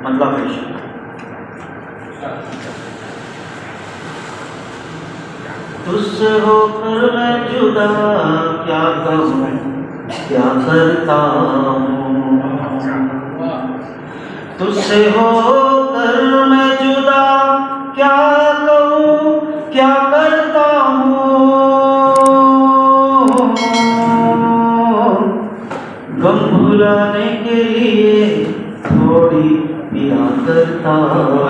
मतलब तुझसे होकर मैं जुदा क्या कहूँ क्या करता हूँ, तुझसे होकर मैं जुदा क्या कहूँ क्या करता हूँ। गम भुलाने के लिए थोड़ी पिया करता हूँ,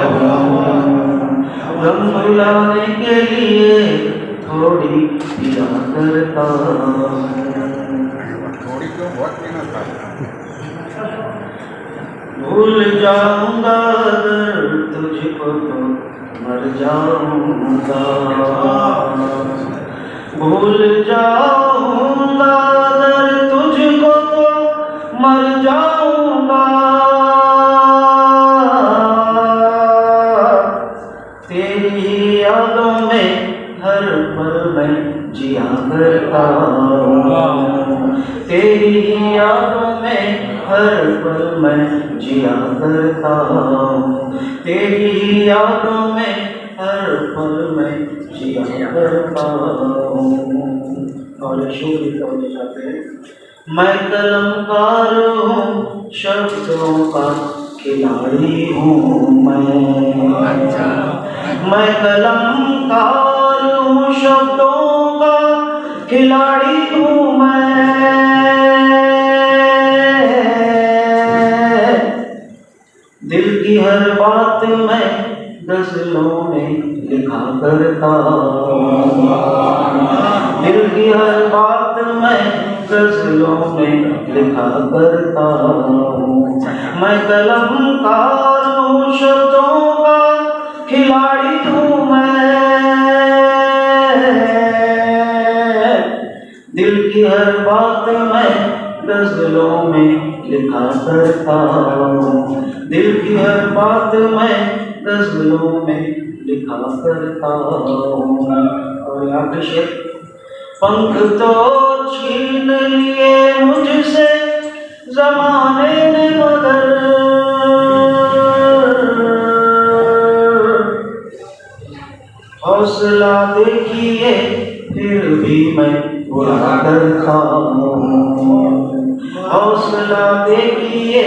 गम भुलाने के लिए थोड़ी पिया करता हूँ। थोड़ी क्यों, बहुत पीना था। भूल जाऊंगा अगर तुझको तो मर जाऊंगा, भूल जाऊंगा अगर तुझको तो मर जाऊंगा। तेरी यादों में हर पल मैं जिया करता हूँ, तेरी यादों में हर पल मैं जिया करता हूँ, तेरी यादों में हर पल मैं जिया करता हूँ। और शोरी करने जाते हैं। मैं कलमकार हूँ शब्दों का खिलाड़ी हूँ मैं कलमकार हूँ शब्दों का खिलाड़ी हूँ मैं। दिल की हर बात मैं गज़लों में लिखा करता हूँ, दिल की हर बात मैं गज़लों में लिखा करता हूँ। मैं कलमकार हूँ शब्दों का खिलाड़ी हूँ मैं। दिल की हर बात मैं गज़लों में लिखा करता हूँ, दिल की हर बात मैं गज़लों में लिखा करता हूँ। और यहाँ शेर, पंख तो छीन लिए मुझसे ज़माने ने मगर हौसला देखिए फिर भी मैं उड़ा करता हूँ, हौसला देखिए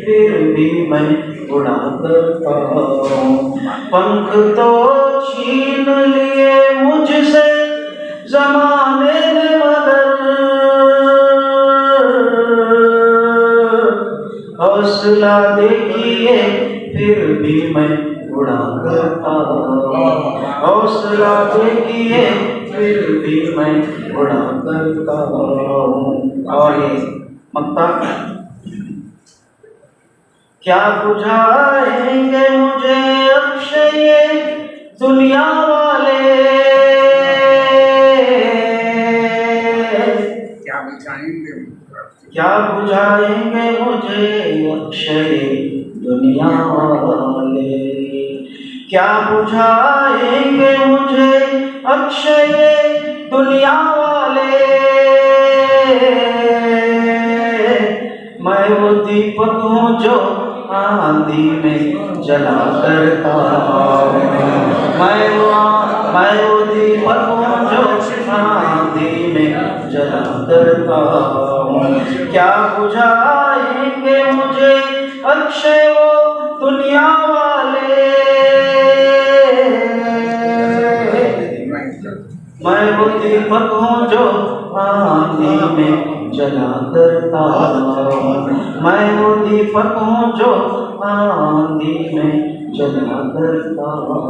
फिर भी मैं उड़ा करता हूँ। पंख तो छीन लिए मुझसे ज़माने ने मगर हौसला देखिए फिर भी मैं उड़ा करता हूँ, हौसला देखिए फिर भी मैं उड़ा करता हूँ। और ये मक्ता, क्या बुझाएंगे मुझे अक्षय दुनिया वाले, क्या बुझाएंगे मुझे अक्षय दुनिया वाले, क्या बुझाएंगे मुझे अक्षय दुनिया वाले। मैं वो दीपक हूँ जो आंधी में जला करता हूँ, मैं वो दीपक हूँ जो आंधी में जला करता हूँ। क्या बुझाएंगे मुझे अक्षय वो दुनिया वाले। मैं वो दीपक हूँ जो आंधी में जला करता हूँ, मैं वो दीपक हूँ जो आंधी में जला करता हूँ।